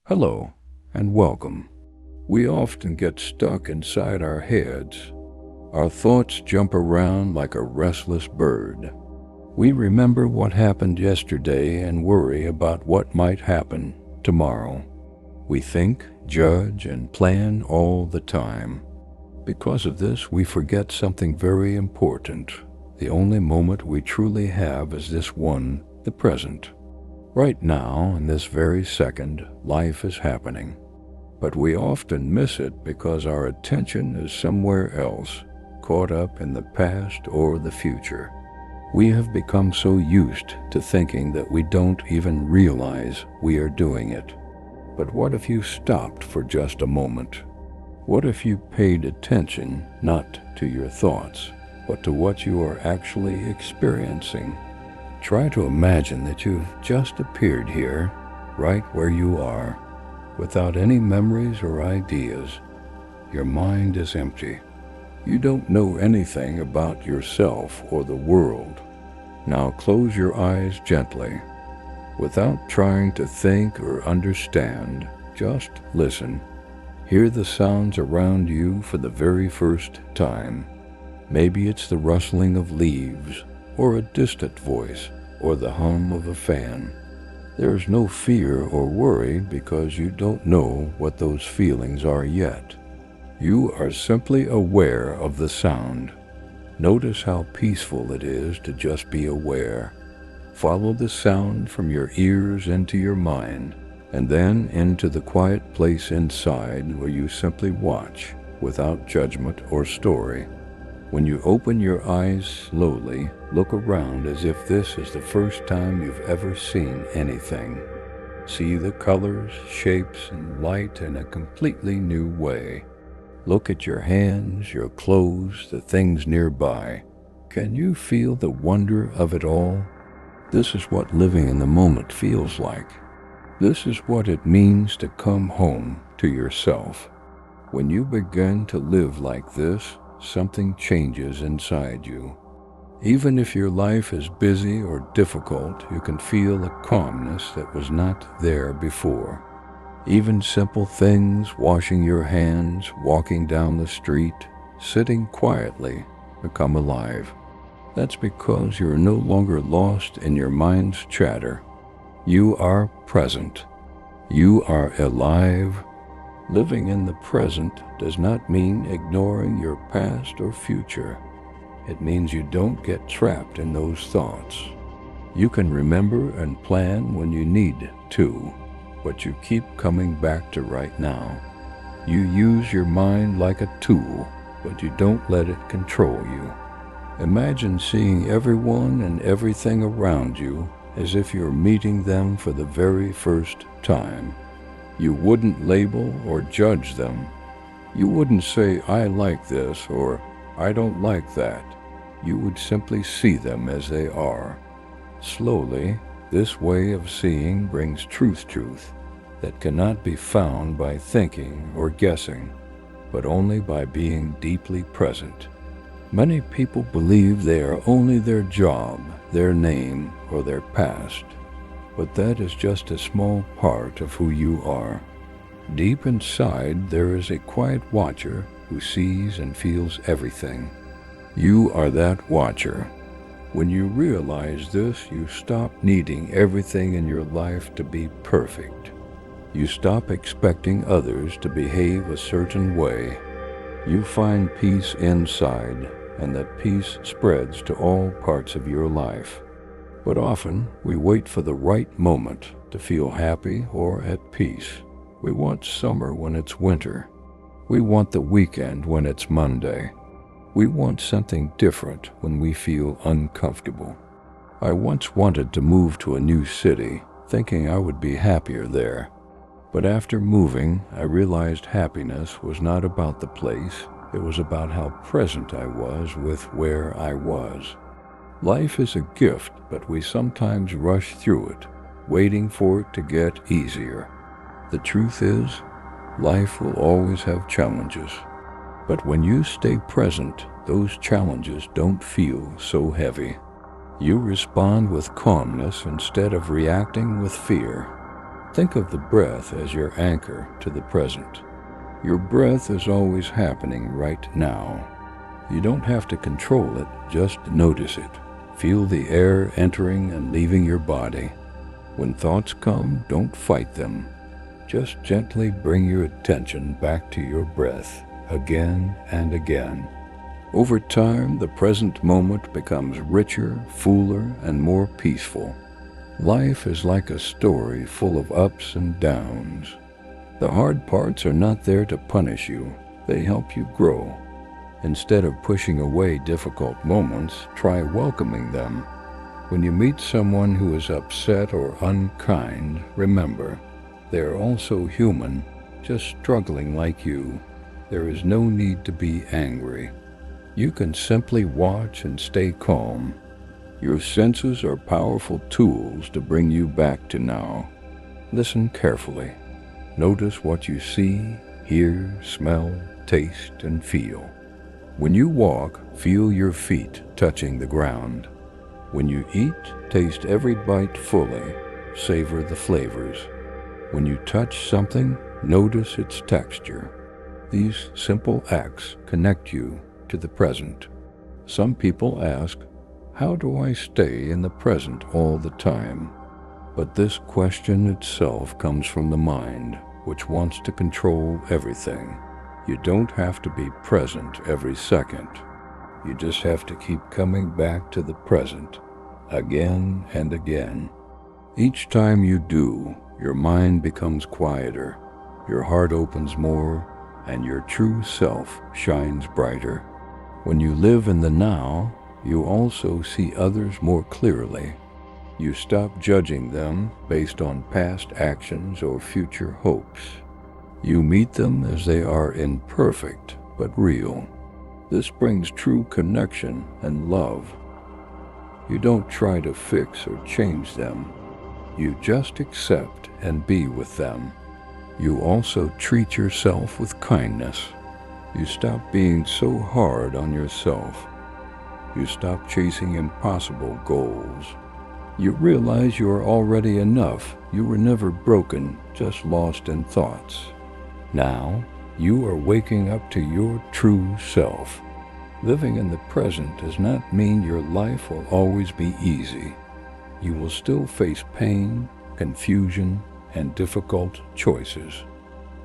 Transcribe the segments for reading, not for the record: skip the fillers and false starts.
Hello, and welcome. We often get stuck inside our heads. Our thoughts jump around like a restless bird. We remember what happened yesterday and worry about what might happen tomorrow. We think, judge, and plan all the time. Because of this, we forget something very important. The only moment we truly have is this one, the present. Right now, in this very second, life is happening. But we often miss it because our attention is somewhere else, caught up in the past or the future. We have become so used to thinking that we don't even realize we are doing it. But what if you stopped for just a moment? What if you paid attention not to your thoughts, but to what you are actually experiencing? Try to imagine that you've just appeared here, right where you are, without any memories or ideas. Your mind is empty. You don't know anything about yourself or the world. Now close your eyes gently. Without trying to think or understand, just listen. Hear the sounds around you for the very first time. Maybe it's the rustling of leaves, or a distant voice, or the hum of a fan. There is no fear or worry because you don't know what those feelings are yet. You are simply aware of the sound. Notice how peaceful it is to just be aware. Follow the sound from your ears into your mind, and then into the quiet place inside where you simply watch without judgment or story. When you open your eyes slowly, look around as if this is the first time you've ever seen anything. See the colors, shapes, and light in a completely new way. Look at your hands, your clothes, the things nearby. Can you feel the wonder of it all? This is what living in the moment feels like. This is what it means to come home to yourself. When you begin to live like this, something changes inside you. Even if your life is busy or difficult, you can feel a calmness that was not there before. Even simple things, washing your hands, walking down the street, sitting quietly, become alive. That's because you're no longer lost in your mind's chatter. You are present. You are alive. Living in the present does not mean ignoring your past or future. It means you don't get trapped in those thoughts. You can remember and plan when you need to, but you keep coming back to right now. You use your mind like a tool, but you don't let it control you. Imagine seeing everyone and everything around you as if you're meeting them for the very first time. You wouldn't label or judge them. You wouldn't say, "I like this," or "I don't like that." You would simply see them as they are. Slowly, this way of seeing brings truth that cannot be found by thinking or guessing, but only by being deeply present. Many people believe they are only their job, their name, or their past. But that is just a small part of who you are. Deep inside, there is a quiet watcher who sees and feels everything. You are that watcher. When you realize this, you stop needing everything in your life to be perfect. You stop expecting others to behave a certain way. You find peace inside, and that peace spreads to all parts of your life. But often, we wait for the right moment to feel happy or at peace. We want summer when it's winter. We want the weekend when it's Monday. We want something different when we feel uncomfortable. I once wanted to move to a new city, thinking I would be happier there. But after moving, I realized happiness was not about the place. It was about how present I was with where I was. Life is a gift, but we sometimes rush through it, waiting for it to get easier. The truth is, life will always have challenges. But when you stay present, those challenges don't feel so heavy. You respond with calmness instead of reacting with fear. Think of the breath as your anchor to the present. Your breath is always happening right now. You don't have to control it, just notice it. Feel the air entering and leaving your body. When thoughts come, don't fight them. Just gently bring your attention back to your breath, again and again. Over time, the present moment becomes richer, fuller, and more peaceful. Life is like a story full of ups and downs. The hard parts are not there to punish you, they help you grow. Instead of pushing away difficult moments, try welcoming them. When you meet someone who is upset or unkind, remember, they are also human, just struggling like you. There is no need to be angry. You can simply watch and stay calm. Your senses are powerful tools to bring you back to now. Listen carefully. Notice what you see, hear, smell, taste, and feel. When you walk, feel your feet touching the ground. When you eat, taste every bite fully, savor the flavors. When you touch something, notice its texture. These simple acts connect you to the present. Some people ask, how do I stay in the present all the time? But this question itself comes from the mind, which wants to control everything. You don't have to be present every second. You just have to keep coming back to the present, again and again. Each time you do, your mind becomes quieter, your heart opens more, and your true self shines brighter. When you live in the now, you also see others more clearly. You stop judging them based on past actions or future hopes. You meet them as they are, imperfect but real. This brings true connection and love. You don't try to fix or change them. You just accept and be with them. You also treat yourself with kindness. You stop being so hard on yourself. You stop chasing impossible goals. You realize you are already enough. You were never broken, just lost in thoughts. Now, you are waking up to your true self. Living in the present does not mean your life will always be easy. You will still face pain, confusion, and difficult choices.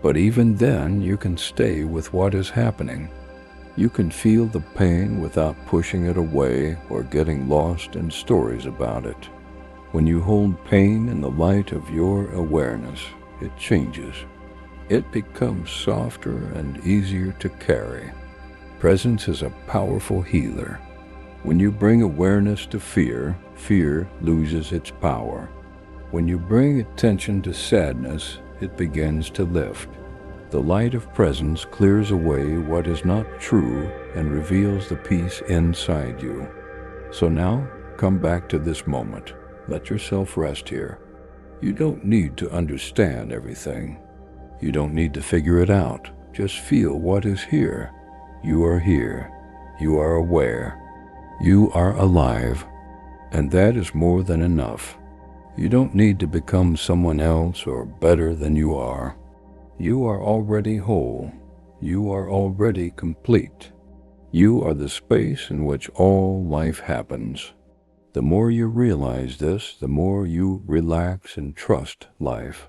But even then, you can stay with what is happening. You can feel the pain without pushing it away or getting lost in stories about it. When you hold pain in the light of your awareness, it changes. It becomes softer and easier to carry. Presence is a powerful healer. When you bring awareness to fear, fear loses its power. When you bring attention to sadness, it begins to lift. The light of presence clears away what is not true and reveals the peace inside you. So now, come back to this moment. Let yourself rest here. You don't need to understand everything. You don't need to figure it out. Just feel what is here. You are here. You are aware. You are alive. And that is more than enough. You don't need to become someone else or better than you are. You are already whole. You are already complete. You are the space in which all life happens. The more you realize this, the more you relax and trust life.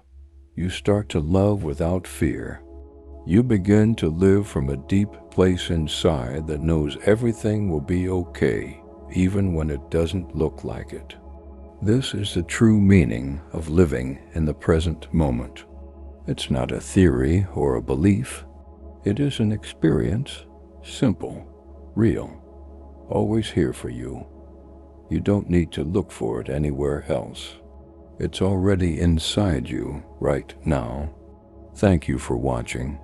You start to love without fear. You begin to live from a deep place inside that knows everything will be okay, even when it doesn't look like it. This is the true meaning of living in the present moment. It's not a theory or a belief. It is an experience, simple, real, always here for you. You don't need to look for it anywhere else. It's already inside you right now. Thank you for watching.